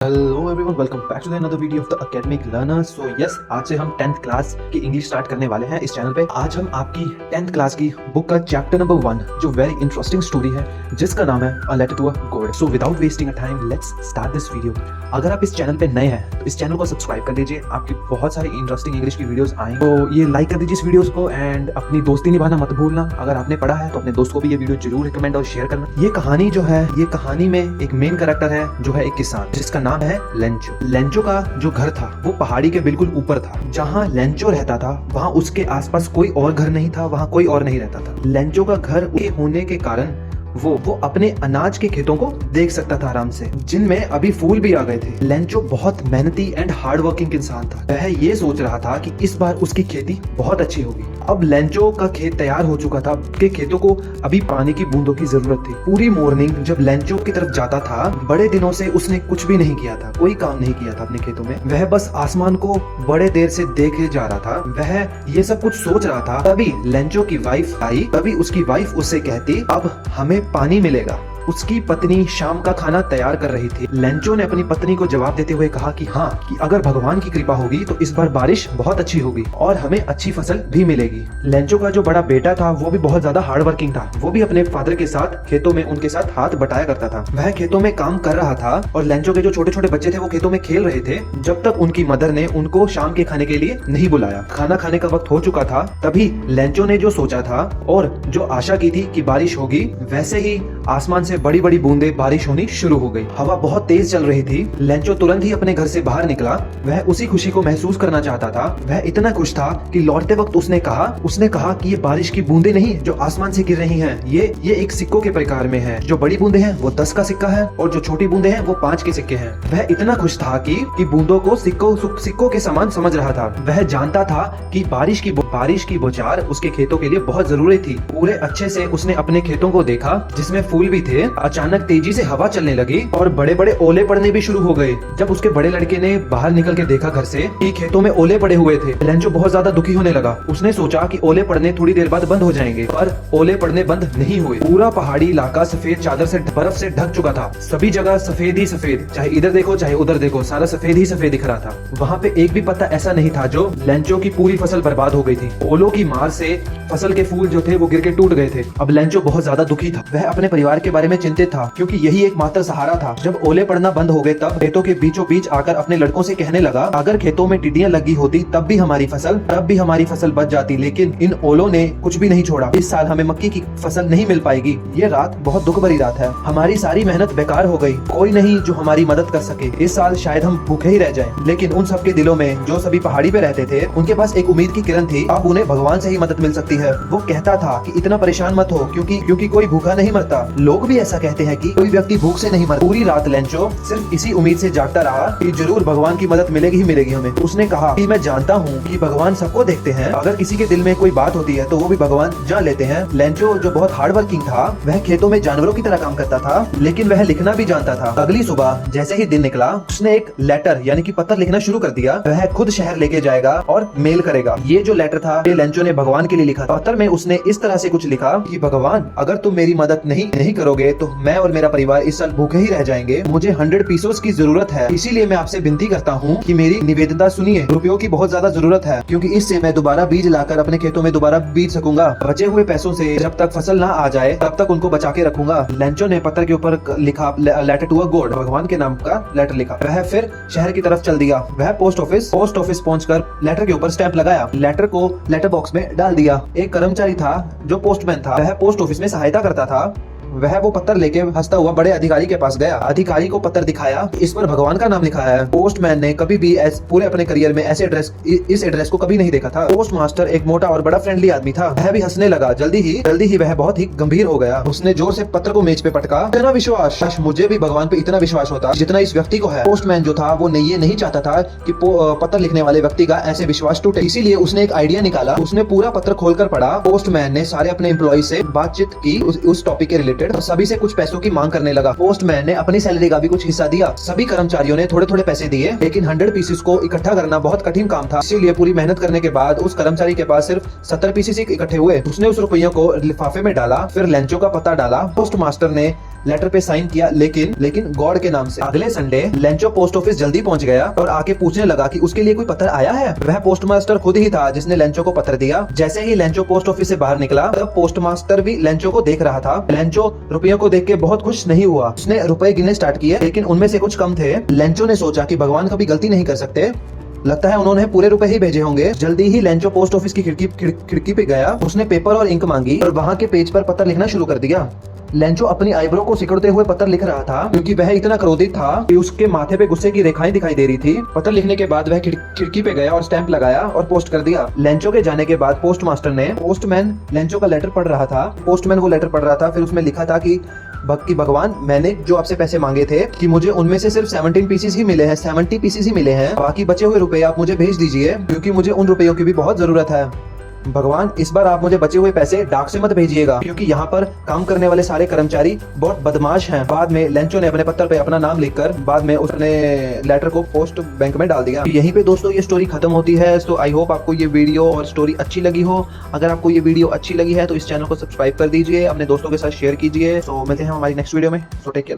Hello everyone, welcome back to another video of the academic learners. So yes, आज से हम 10th class की English start करने वाले हैं इस चैनल पे। आज हम आपकी 10th क्लास की बुक का चैप्टर नंबर 1 जो वेरी इंटरेस्टिंग स्टोरी है जिसका नाम है a letter to a god. So without wasting a time let's start this video. अगर आप इस चैनल पे नए हैं तो इस चैनल को सब्सक्राइब कर लीजिए, आपकी बहुत सारी इंटरेस्टिंग इंग्लिश की वीडियोस आएंगी। तो ये लाइक कर दीजिए इस वीडियोस को एंड अपनी दोस्ती निभाना मत भूलना। अगर आपने पढ़ा है तो अपने दोस्त को भी ये वीडियो जरूर रिकमेंड और शेयर करना। ये कहानी जो है, ये कहानी में एक मेन कैरेक्टर है जो है एक किसान जिसका नाम है लेंचो। लेंचो का जो घर था वो पहाड़ी के बिल्कुल ऊपर था। जहाँ लेंचो रहता था वहाँ उसके आसपास कोई और घर नहीं था, वहाँ कोई और नहीं रहता था। लेंचो का घर होने के कारण वो अपने अनाज के खेतों को देख सकता था आराम से, जिनमें अभी फूल भी आ गए थे। लेंचो बहुत मेहनती एंड हार्ड वर्किंग इंसान था। वह ये सोच रहा था कि इस बार उसकी खेती बहुत अच्छी होगी। अब लेंचो का खेत तैयार हो चुका था, उसके खेतों को अभी पानी की बूंदों की जरूरत थी। पूरी मॉर्निंग जब लेंचो की तरफ जाता था, बड़े दिनों से उसने कुछ भी नहीं किया था, कोई काम नहीं किया था अपने खेतों में। वह बस आसमान को बड़े देर से देखे जा रहा था। वह ये सब कुछ सोच रहा था, तभी लेंचो की वाइफ आई। तभी उसकी वाइफ उससे कहती, अब हमें पानी मिलेगा। उसकी पत्नी शाम का खाना तैयार कर रही थी। लेंचो ने अपनी पत्नी को जवाब देते हुए कहा कि हाँ, कि अगर भगवान की कृपा होगी तो इस बार बारिश बहुत अच्छी होगी और हमें अच्छी फसल भी मिलेगी। लेंचो का जो बड़ा बेटा था वो भी बहुत ज्यादा हार्ड वर्किंग था। वो भी अपने फादर के साथ खेतों में उनके साथ हाथ बटाया करता था। वह खेतों में काम कर रहा था और लेंचो के जो छोटे छोटे बच्चे थे वो खेतों में खेल रहे थे, जब तक उनकी मदर ने उनको शाम के खाने के लिए नहीं बुलाया। खाना खाने का वक्त हो चुका था। तभी लेंचो ने जो सोचा था और जो आशा की थी कि बारिश होगी, वैसे ही आसमान से बड़ी बड़ी बूंदे बारिश होनी शुरू हो गई। हवा बहुत तेज चल रही थी। लेंचो तुरंत ही अपने घर से बाहर निकला। वह उसी खुशी को महसूस करना चाहता था। वह इतना खुश था कि लौटते वक्त उसने कहा कि ये बारिश की बूंदे नहीं जो आसमान से गिर रही हैं, ये एक सिक्कों के प्रकार में है। जो बड़ी बूंदे हैं वो 10 का सिक्का है और जो छोटी बूंदे हैं वो 5 के सिक्के हैं। वह इतना खुश था कि बूंदों को सिक्कों के समान समझ रहा था। वह जानता था कि बारिश की बौछार उसके खेतों के लिए बहुत जरूरी थी। पूरे अच्छे से उसने अपने खेतों को देखा जिसमें फूल भी थे। अचानक तेजी से हवा चलने लगी और बड़े बड़े ओले पड़ने भी शुरू हो गए। जब उसके बड़े लड़के ने बाहर निकल के देखा घर से कि खेतों में ओले पड़े हुए थे, लेंचो बहुत ज्यादा दुखी होने लगा। उसने सोचा कि ओले पड़ने थोड़ी देर बाद बंद हो जाएंगे, पर ओले पड़ने बंद नहीं हुए। पूरा पहाड़ी इलाका सफेद चादर से बर्फ से ढक चुका था। सभी जगह सफेद ही सफेद, चाहे इधर देखो चाहे उधर देखो, सारा सफेद ही सफेद दिख रहा था। वहाँ पे एक भी पत्ता ऐसा नहीं था जो लेंचो की पूरी फसल बर्बाद हो गई थी। ओलों की मार से फसल के फूल जो थे वो गिर के टूट गए थे। अब लेंचो बहुत ज्यादा दुखी था। वह अपने परिवार के बारे में चिंतित था क्योंकि यही एकमात्र सहारा था। जब ओले पड़ना बंद हो गए तब खेतों के बीचों बीच आकर अपने लड़कों से कहने लगा, अगर खेतों में टिड्डियां लगी होती तब भी हमारी फसल बच जाती, लेकिन इन ओलों ने कुछ भी नहीं छोड़ा। इस साल हमें मक्की की फसल नहीं मिल पाएगी। ये रात बहुत दुख भरी रात है। हमारी सारी मेहनत बेकार हो गई। कोई नहीं जो हमारी मदद कर सके। इस साल शायद हम भूखे ही रह जाएं। लेकिन उन सबके दिलों में, जो सभी पहाड़ी पे रहते थे, उनके पास एक उम्मीद की किरण थी। अब उन्हें भगवान से ही मदद मिल सकती है। वो कहता था कि इतना परेशान मत हो, क्योंकि कोई भूखा नहीं मरता। लोग भी ऐसा कहते हैं कि कोई व्यक्ति भूख से नहीं मरता। पूरी रात लेंचो सिर्फ इसी उम्मीद से जागता रहा कि जरूर भगवान की मदद मिलेगी ही मिलेगी हमें। उसने कहा कि मैं जानता हूँ कि भगवान सबको देखते हैं। अगर किसी के दिल में कोई बात होती है तो वो भी भगवान जान लेते हैं। लेंचो जो बहुत हार्ड वर्किंग था, वह खेतों में जानवरों की तरह काम करता था, लेकिन वह लिखना भी जानता था। अगली सुबह जैसे ही दिन निकला, उसने एक लेटर यानी कि पत्र लिखना शुरू कर दिया। वह खुद शहर लेके जाएगा और मेल करेगा। ये जो लेटर था ये लेंचो ने भगवान के लिए लिखा। पत्र में उसने इस तरह से कुछ लिखा कि भगवान, अगर तुम मेरी मदद नहीं करोगे तो मैं और मेरा परिवार इस साल भूखे ही रह जाएंगे। मुझे 100 पीसोस की जरूरत है, इसीलिए मैं आपसे विनती करता हूँ कि मेरी निवेदनता सुनिए। रुपयों की बहुत ज्यादा जरूरत है क्योंकि इससे मैं दोबारा बीज लाकर अपने खेतों में दोबारा बीज सकूंगा। बचे हुए पैसों से जब तक फसल ना आ जाए तब तक उनको बचा के रखूंगा। लेंचो ने पत्र के ऊपर लिखा लेटर टू अ गॉड, भगवान के नाम का लेटर लिखा। वह फिर शहर की तरफ चल दिया। वह पोस्ट ऑफिस पहुंचकर लेटर के ऊपर स्टैंप लगाया। लेटर को लेटर बॉक्स में डाल दिया। एक कर्मचारी था जो पोस्टमैन था, वह पोस्ट ऑफिस में सहायता करता था। वह वो पत्र लेके हंसता हुआ बड़े अधिकारी के पास गया। अधिकारी को पत्र दिखाया, इस पर भगवान का नाम लिखा है। पोस्टमैन ने कभी भी पूरे अपने करियर में ऐसे इस एड्रेस को कभी नहीं देखा था। पोस्ट मास्टर एक मोटा और बड़ा फ्रेंडली आदमी था। वह भी हंसने लगा। जल्दी ही वह बहुत ही गंभीर हो गया। उसने जोर से पत्र को मेज पे पटका। इतना विश्वास, मुझे भी भगवान पे इतना विश्वास होता जितना इस व्यक्ति को है। पोस्टमैन जो था वो ये नहीं चाहता था कि पत्र लिखने वाले व्यक्ति का ऐसे विश्वास टूटे, इसीलिए उसने एक आइडिया निकाला। उसने पूरा पत्र खोलकर पढ़ा। पोस्टमैन ने सारे अपने एम्प्लॉय से बातचीत की उस टॉपिक के रिलेटेड। रिलेटेड सभी से कुछ पैसों की मांग करने लगा। पोस्टमैन ने अपनी सैलरी का भी कुछ हिस्सा दिया। सभी कर्मचारियों ने थोड़े थोड़े पैसे दिए, लेकिन 100 पीसेस को इकट्ठा करना बहुत कठिन काम था। इसीलिए पूरी मेहनत करने के बाद उस कर्मचारी के पास सिर्फ 70 पीसेस ही इकट्ठे हुए। उसने उस रुपयों को लिफाफे में डाला, फिर लेंचो का पता डाला। पोस्ट मास्टर ने लेटर पे साइन किया, लेकिन गॉड के नाम से अगले संडे लेंचो पोस्ट ऑफिस जल्दी पहुंच गया और आके पूछने लगा कि उसके लिए कोई पत्र आया है। वह पोस्ट मास्टर खुद ही था जिसने लेंचो को पत्र दिया। जैसे ही लेंचो पोस्ट ऑफिस से बाहर निकला, तब पोस्ट मास्टर भी लेंचो को देख रहा था। लेंचो रुपयों को देख के बहुत खुश नहीं हुआ। उसने रुपए गिनने स्टार्ट किए, लेकिन उनमें से कुछ कम थे। लेंचो ने सोचा कि भगवान कभी गलती नहीं कर सकते, लगता है उन्होंने पूरे रुपए ही भेजे होंगे। जल्दी ही लेंचो पोस्ट ऑफिस की खिड़की पे गया। उसने पेपर और इंक मांगी और वहाँ के पेज पर पत्र लिखना शुरू कर दिया। लेंचो अपनी आईब्रो को सिकुड़ते हुए पत्र लिख रहा था, क्योंकि वह इतना क्रोधित था कि उसके माथे पे गुस्से की रेखाएं दिखाई दे रही थी। पत्र लिखने के बाद वह खिड़की पे गया और स्टैंप लगाया और पोस्ट कर दिया। लेंचो के जाने के बाद पोस्टमैन लेंचो का लेटर पढ़ रहा था। पोस्टमैन वो लेटर पढ़ रहा था, फिर उसमें लिखा था कि भगवान, मैंने जो आपसे पैसे मांगे थे कि मुझे उनमें से सिर्फ 17 पीसेस ही मिले हैं, 70 पीसेस ही मिले हैं। बाकी बचे हुए रुपए आप मुझे भेज दीजिए, क्योंकि मुझे उन रुपयों की भी बहुत जरूरत है। भगवान, इस बार आप मुझे बचे हुए पैसे डाक से मत भेजिएगा, क्योंकि यहाँ पर काम करने वाले सारे कर्मचारी बहुत बदमाश हैं। बाद में लेंचो ने अपने पत्र पे अपना नाम लिखकर बाद में उसने लेटर को पोस्ट बैंक में डाल दिया। यहीं पे दोस्तों ये स्टोरी खत्म होती है। तो आई होप आपको ये वीडियो और स्टोरी अच्छी लगी हो। अगर आपको ये वीडियो अच्छी लगी है तो इस चैनल को सब्सक्राइब कर दीजिए, अपने दोस्तों के साथ शेयर कीजिए। तो मिलते हैं हमारी नेक्स्ट वीडियो में। So take care, bye.